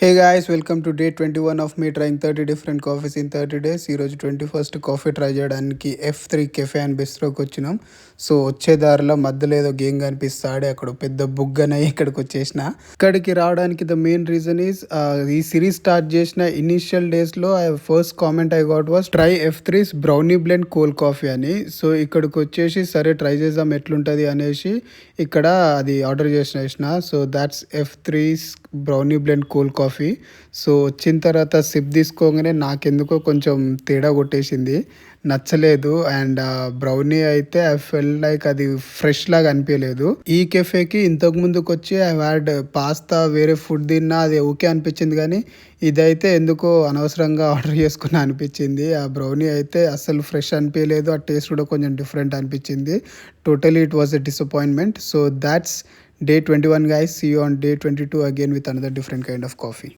Hey guys, welcome to day 21 of me trying 30 different coffees in 30 days. ఈరోజు 21st coffee try చేయడానికి F3 cafe and బిస్ట్రోకి వచ్చినాం. So వచ్చే దారిలో మధ్యలో ఏదో గేమ్ కనిపిస్తాడే అక్కడ పెద్ద బుగ్గన ఇక్కడికి వచ్చేసిన. ఇక్కడికి రావడానికి ద మెయిన్ రీజన్ ఈస్ ఈ సిరీస్ స్టార్ట్ చేసిన ఇనిషియల్ డేస్లో first comment I got was try F3's brownie blend cold coffee అని. సో ఇక్కడికి వచ్చేసి సరే ట్రై చేద్దాం ఎట్లుంటుంది అనేసి ఇక్కడ అది ఆర్డర్ చేసిన. So that's F3's brownie blend cold coffee. So వచ్చిన తర్వాత సిప్ తీసుకోగానే నాకెందుకో కొంచెం తేడా కొట్టేసింది, నచ్చలేదు. అండ్ బ్రౌనీ అయితే ఐ ఫెల్ లైక్ అది ఫ్రెష్ లాగా అనిపించలేదు. ఈ కెఫేకి ఇంతకు ముందుకు వచ్చి ఐ హ్యాడ్ పాస్తా వేరే ఫుడ్ తిన్నా, అది ఓకే అనిపించింది. కానీ ఇదైతే ఎందుకో అనవసరంగా ఆర్డర్ చేసుకున్నా అనిపించింది. ఆ బ్రౌనీ అయితే అస్సలు ఫ్రెష్ అనిపించలేదు, ఆ టేస్ట్ కూడా కొంచెం డిఫరెంట్ అనిపించింది. Totally it was a disappointment. So that's day 21 guys. See you on day 22 again with another different kind of coffee.